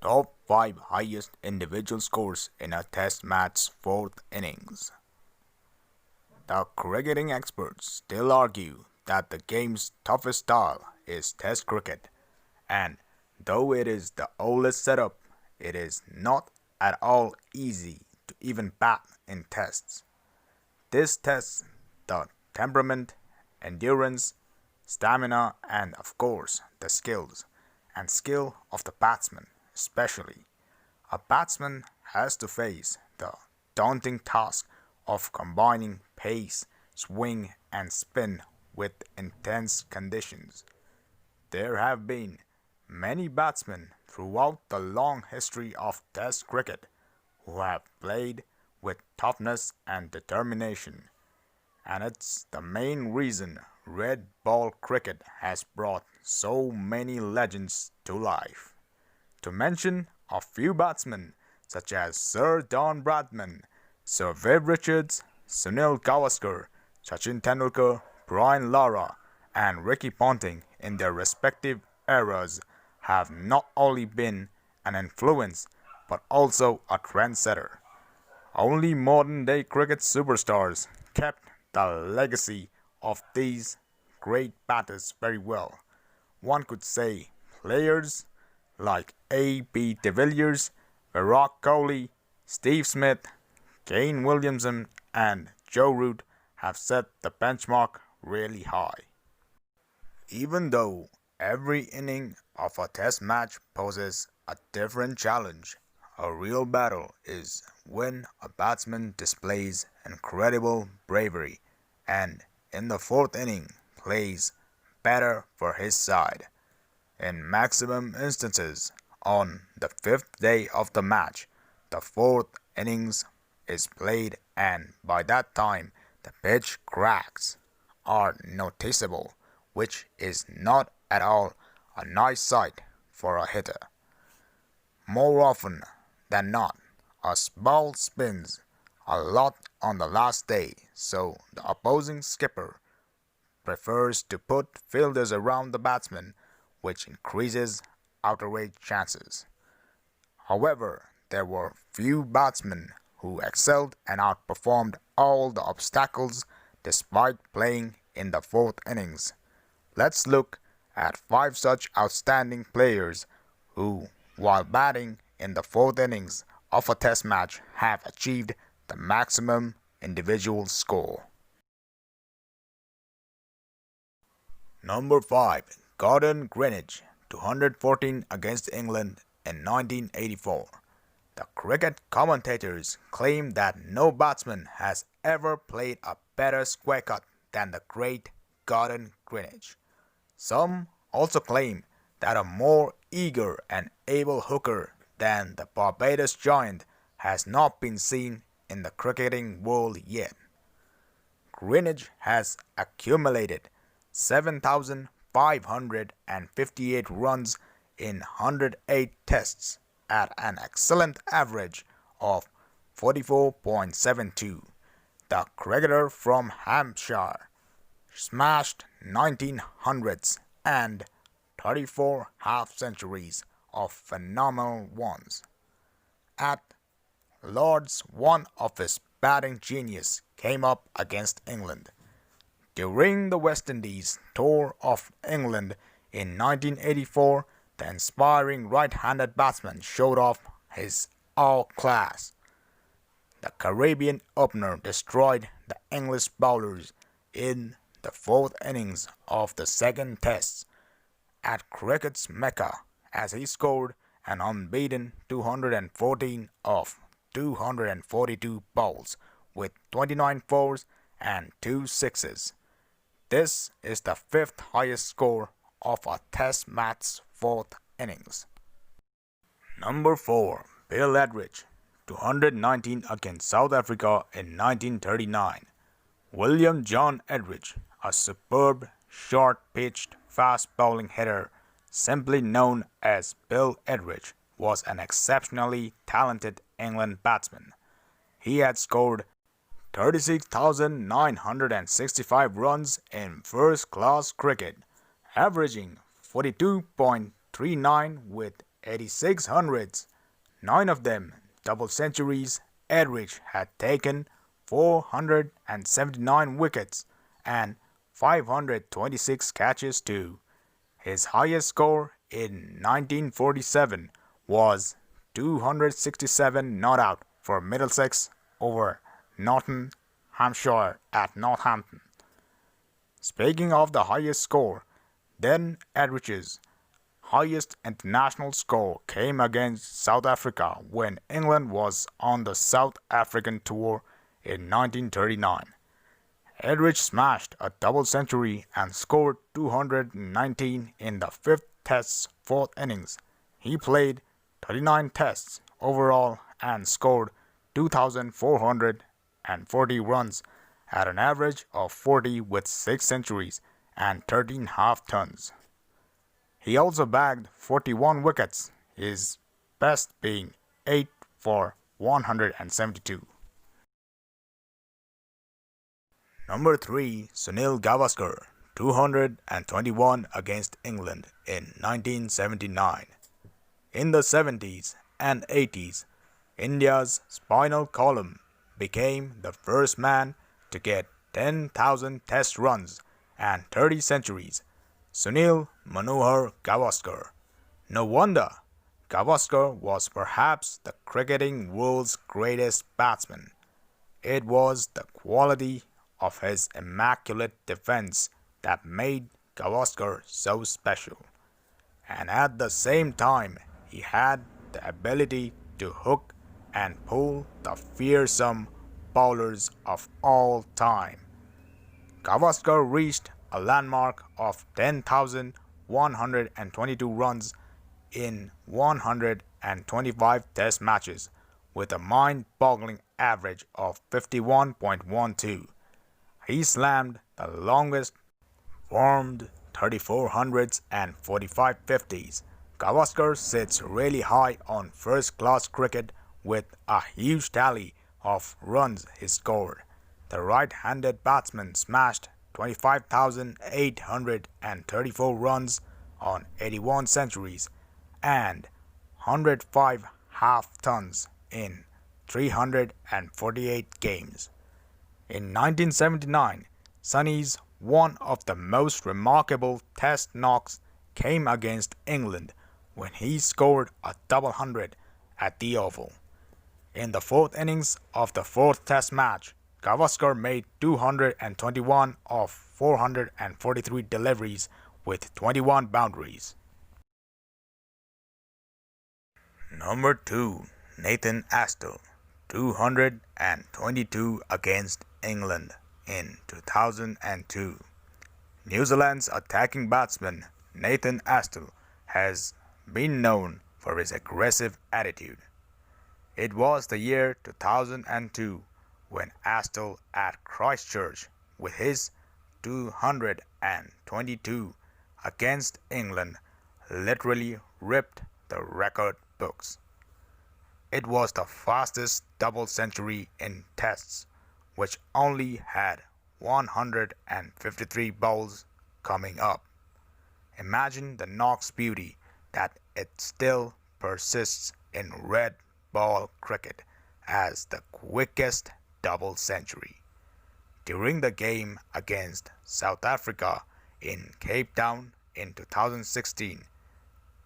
Top 5 highest individual scores in a test match's fourth innings. The cricketing experts still argue that the game's toughest style is Test cricket, and though it is the oldest setup, it is not at all easy to even bat in tests. This tests the temperament, endurance, stamina, and of course the skills and skill of the batsman, especially. A batsman has to face the daunting task of combining pace, swing, and spin with intense conditions. There have been many batsmen throughout the long history of Test cricket who have played with toughness and determination, and it's the main reason red ball cricket has brought so many legends to life. To mention a few batsmen such as Sir Don Bradman, Sir Viv Richards, Sunil Gavaskar, Sachin Tendulkar, Brian Lara, and Ricky Ponting in their respective eras have not only been an influence but also a trendsetter. Only modern day cricket superstars kept the legacy of these great batters very well. One could say players like A.B. de Villiers, Virat Kohli, Steve Smith, Kane Williamson, and Joe Root have set the benchmark really high. Even though every inning of a test match poses a different challenge, a real battle is when a batsman displays incredible bravery and in the fourth inning plays better for his side. In maximum instances, on the fifth day of the match, the fourth innings is played and by that time the pitch cracks are noticeable, which is not at all a nice sight for a hitter. More often than not, a ball spins a lot on the last day, so the opposing skipper prefers to put fielders around the batsman, which increases outrage chances. However, there were few batsmen who excelled and outperformed all the obstacles despite playing in the fourth innings. Let's look at 5 such outstanding players who, while batting in the fourth innings of a test match, have achieved the maximum individual score. Number 5. Gordon Greenidge, 214 against England in 1984. The cricket commentators claim that no batsman has ever played a better square cut than the great Gordon Greenidge. Some also claim that a more eager and able hooker than the Barbados giant has not been seen in the cricketing world yet. Greenidge has accumulated 7,558 runs in 108 tests at an excellent average of 44.72. The cricketer from Hampshire smashed 19 hundreds and 34 half-centuries of phenomenal ones. At Lord's, one of his batting genius came up against England. During the West Indies tour of England in 1984, the inspiring right-handed batsman showed off his all-class. The Caribbean opener destroyed the English bowlers in the fourth innings of the second test at cricket's Mecca as he scored an unbeaten 214 of 242 balls with 29 fours and 2 sixes. This is the 5th highest score of a test match's fourth innings. Number 4. Bill Edridge, 219 against South Africa in 1939. William John Edridge, a superb, short-pitched, fast-bowling hitter, simply known as Bill Edridge, was an exceptionally talented England batsman. He had scored 36,965 runs in first-class cricket, averaging 42.39 with 86 hundreds, 9 of them double centuries. Edrich had taken 479 wickets and 526 catches too. His highest score in 1947 was 267 not out for Middlesex over Nottinghamshire at Northampton. Speaking of the highest score, then Edrich's highest international score came against South Africa when England was on the South African tour in 1939. Edrich smashed a double century and scored 219 in the fifth test's fourth innings. He played 39 tests overall and scored 2,440 runs at an average of 40 with 6 centuries and 13 half tons. He also bagged 41 wickets, his best being 8 for 172. Number 3. Sunil Gavaskar, 221 against England in 1979. In the 70s and 80s, India's spinal column became the first man to get 10,000 test runs and 30 centuries. Sunil Manohar Gavaskar. No wonder, Gavaskar was perhaps the cricketing world's greatest batsman. It was the quality of his immaculate defense that made Gavaskar so special. And at the same time, he had the ability to hook and pull the fearsome bowlers of all time. Gavaskar reached a landmark of 10,122 runs in 125 test matches with a mind-boggling average of 51.12. He slammed the longest formed 34 hundreds and 45 50s. Gavaskar sits really high on first-class cricket with a huge tally of runs he scored. The right-handed batsman smashed 25,834 runs on 81 centuries and 105 half tons in 348 games. In 1979, Sunny's one of the most remarkable test knocks came against England when he scored a double hundred at the Oval. In the fourth innings of the fourth test match, Gavaskar made 221 of 443 deliveries with 21 boundaries. Number 2. Nathan Astle, 222 against England in 2002. New Zealand's attacking batsman Nathan Astle has been known for his aggressive attitude. It was the year 2002 when Astle at Christchurch with his 222 against England literally ripped the record books. It was the fastest double century in tests, which only had 153 balls coming up. Imagine the knock's beauty that it still persists in red ball cricket as the quickest double century. During the game against South Africa in Cape Town in 2016,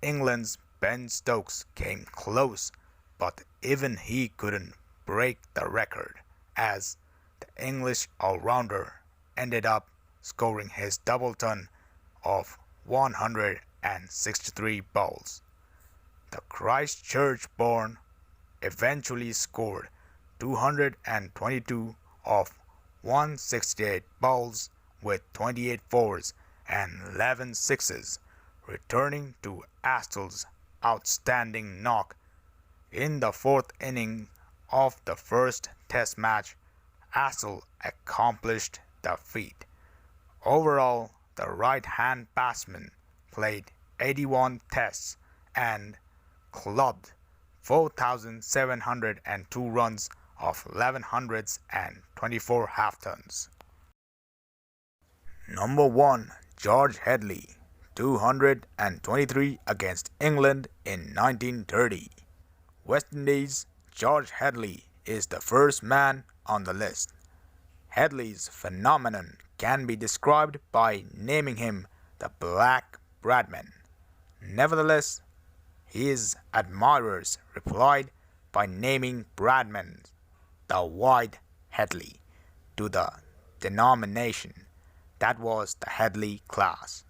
England's Ben Stokes came close, but even he couldn't break the record as the English all-rounder ended up scoring his double ton of 163 balls. The Christchurch-born eventually scored 222 of 168 balls with 28 fours and 11 sixes, returning to Astle's outstanding knock. In the fourth inning of the first test match, Astle accomplished the feat. Overall, the right-hand batsman played 81 tests and clubbed 4,702 runs of 11 hundreds and 24 half tons. Number 1. George Headley, 223 against England in 1930. West Indies' George Headley is the first man on the list. Headley's phenomenon can be described by naming him the Black Bradman. Nevertheless, his admirers replied by naming Bradman the White Headley to the denomination that was the Headley class.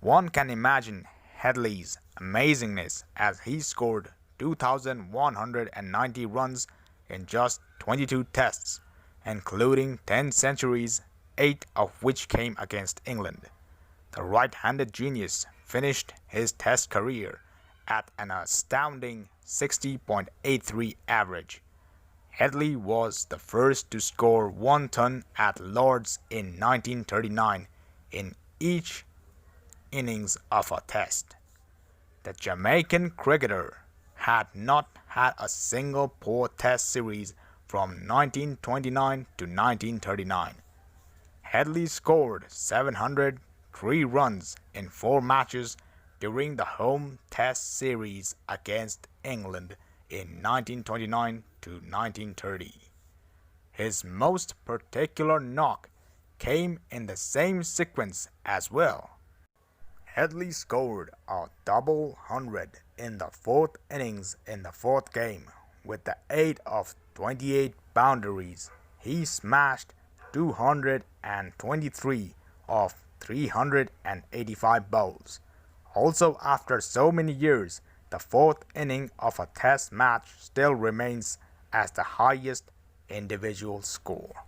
One can imagine Headley's amazingness as he scored 2,190 runs in just 22 tests, including 10 centuries, 8 of which came against England. The right-handed genius finished his test career at an astounding 60.83 average. Headley was the first to score 1 ton at Lord's in 1939 in each innings of a test. The Jamaican cricketer had not had a single poor test series from 1929 to 1939. Headley scored 703 runs in 4 matches during the home test series against England in 1929 to 1930. His most particular knock came in the same sequence as well. Headley scored a double hundred in the 4th innings in the 4th game. With the aid of 28 boundaries, he smashed 223 of 385 balls. Also, after so many years, the 4th inning of a test match still remains as the highest individual score.